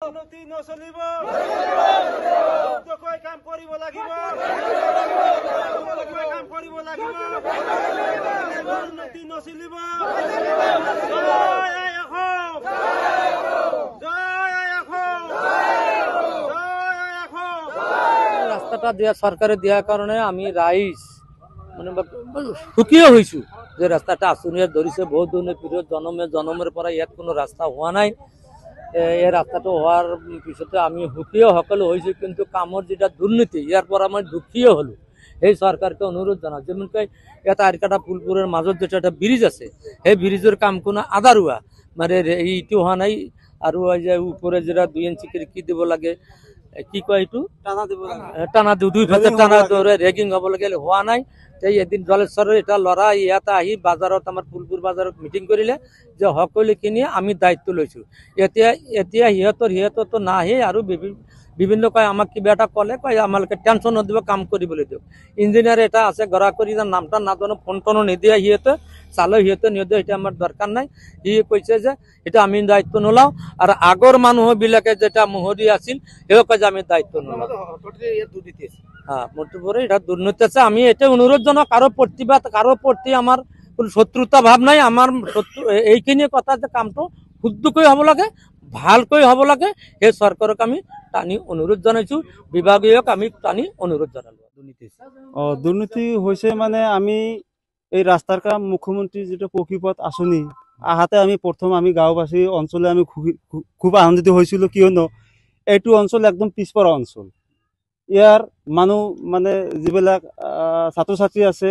দুৰ্নীতি নচলিব, কাম কৰিব লাগিব, কাম কৰিব লাগিব, দুৰ্নীতি নচলিব। রাস্তাটা দেওয়া সরকারে দেওয়ার কারণে আমি রাইস মানে সুখীও হয়েছো যে রাস্তাটা আসুনিয়া ধরিছে বহুত দিনের পিরিয়ড জনমের পরে ইয়াত কোনো রাস্তা হওয়া নাই। এই রাস্তাটা হওয়ার পিছতে আমি সুখীও সকলে হয়েছি, কিন্তু কামর যেটা দুর্নীতি ইয়ার পর আমার দুঃখীও হলো। এই সরকারকে অনুরোধ জানা, যেমনকি এটা আরকাটা ফুলপুরের মাজত যেটা একটা ব্রিজ আছে, সেই ব্রিজের কাম কোনো আদারুয়া মানে এইটো হওয়া নাই। আৰু ওই যে উপরে যেটা 2 ইঞ্চি করে কি দিব লাগে, কি কয় এইটো টানা 2 ফাতে টানা ধরে রেগিং হব লাগে, হওয়া নাই। তাই এদিন জলেশ্বরের এটা লড়া ইয়াতে আহি বাজারত আমার ফুলপুর বাজারত মিটিং করিলে যে সকলোখিনি আমি দায়িত্ব লৈছো। এতিয়া সিহঁতৰ তো নাহে আৰু বিভিন্ন কয় আমাক কিবা এটা কলে কয় আমালোকে টেনশন নদিব, কাম কৰিবলৈ দিয়ক। ইঞ্জিনিয়াৰ এটা আছে গড়া কৰি নামটা নাজানো, ফোন টোনো নিদিয়ে সিহঁতে চালে সিহঁতে নিদিয়ে, এটা আমার দরকার নাই। সি কৈছে যে এটা আমি দায়িত্ব নোলাও, আর আগর মানুহ বিলাকে যেটা মোহরি আছিল সেও কয় যে আমি দায়িত্ব নোলাও। হ্যাঁ, মোটামুটি এটা দুর্নীতি আছে। আমি এটা অনুরোধ জানাও, কারো প্রতিবাদ কারো প্রতি আমার কোনো শত্রুতা ভাব নাই। আমার এইখিনি কথা যে কামটো শুদ্ধকৈ হব লাগে, ভালকৈ হব লাগে, সেই চৰকাৰক আমি টানি অনুরোধ জানাইছো, বিভাগীয়ক আমি টানি অনুরোধ জানালো। দুর্নীতি হয়েছে মানে আমি এই রাস্তার কাম মুখ্যমন্ত্রী যেটা পক্ষীপথ আঁচনি আহাতে আমি প্রথম আমি গাঁওবাসী অঞ্চলে আমি খুব আনন্দিত হয়েছিল, কিয়নো এইটো অঞ্চল একদম পিছপৰা অঞ্চল। ইয়াৰ মানুহ মানে যিবিলাক ছাত্ৰ ছাত্ৰী আছে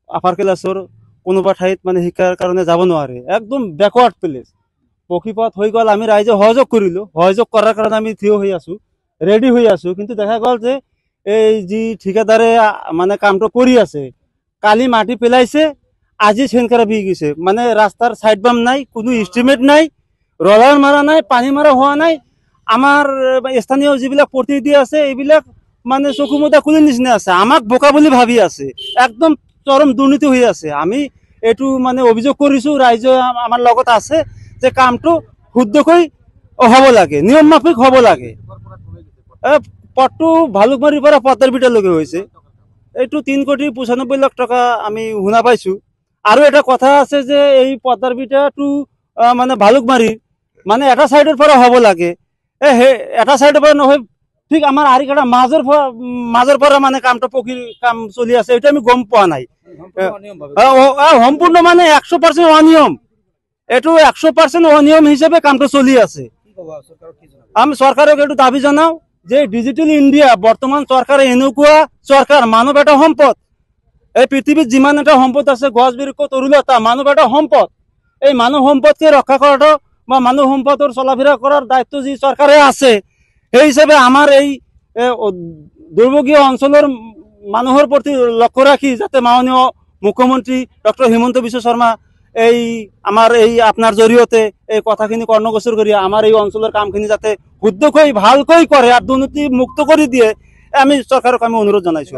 আপাৰ ক্লাছৰ কোনোবা ঠাইত মানে শিক্ষাৰ কাৰণে যাব নোৱাৰে, একদম বেকৱাৰ্ড প্লেচ। পক্ষীপথ হৈ গ'ল, আমি ৰাইজে সহযোগ কৰিলোঁ, সহযোগ কৰাৰ কাৰণে আমি থিয় হৈ আছোঁ, ৰেডি হৈ আছোঁ। কিন্তু দেখা গ'ল যে এই যি ঠিকাদাৰে মানে কামটো কৰি আছে, কালি মাটি পেলাইছে, আজি চেনকাৰা বিহি গৈছে। মানে ৰাস্তাৰ চাইড বাম নাই, কোনো ইষ্টিমেট নাই, ৰলাৰ মাৰা নাই, পানী মাৰা হোৱা নাই। আমাৰ স্থানীয় যিবিলাক প্ৰতিনিধি আছে এইবিলাক মানে চকু মুদা খুলি নিচিনা আছে, আমাক বোকা বুলি ভাবি আছে, একদম চৰম দুৰ্নীতি হৈ আছে। আমি এইটো মানে অভিযোগ কৰিছোঁ, ৰাইজে আমাৰ লগত আছে যে কামটো শুদ্ধকৈ হ'ব লাগে, নিয়ম মাফিক হ'ব লাগে। পথটো ভালুকমাৰীৰ পৰা পদ্মাৰবিটালৈকে হৈছে, এইটো 3,95 লাখ টকা আমি শুনা পাইছোঁ। আৰু এটা কথা আছে যে এই পদ্মাৰবিটাটো মানে ভালুকমাৰী মানে এটা চাইডৰ পৰা হ'ব লাগে, সেই এটা চাইডৰ পৰা নহয়, ঠিক আমাৰ আৰিকাটা মাজৰ পৰা মানে কামটো কাম চলি আছে, এইটো আমি গম পোৱা নাই। সম্পূৰ্ণ মানে 100% অনিয়ম, এইটো 100% অনিয়ম হিচাপে কামটো চলি আছে। আমি চৰকাৰক এইটো দাবী জনাওঁ যে ডিজিটেল ইণ্ডিয়া বৰ্তমান চৰকাৰে এনেকুৱা চৰকাৰ, মানৱ এটা সম্পদ। এই পৃথিৱীত যিমান এটা সম্পদ আছে, গছ বিৰুক্ষ তৰুলতা, মানৱ এটা সম্পদ। এই মানৱ সম্পদকে ৰক্ষা কৰাটো বা মানৱ সম্পদৰ চলাফেৰা কৰাৰ দায়িত্ব যি চৰকাৰে আছে, সেই হিচাপে আমাৰ এই দুৰ্ভোগীয় অঞ্চলৰ মানুহৰ প্ৰতি লক্ষ্য ৰাখি যাতে মাননীয় মুখ্যমন্ত্ৰী ডক্টৰ হিমন্ত বিশ্ব শৰ্মা এই আমাৰ এই আপোনাৰ জৰিয়তে এই কথাখিনি কৰ্ণগোচৰ কৰি আমাৰ এই অঞ্চলৰ কামখিনি যাতে শুদ্ধকৈ ভালকৈ কৰে আৰু দুৰ্নীতি মুক্ত কৰি দিয়ে, আমি চৰকাৰক আমি অনুৰোধ জনাইছোঁ।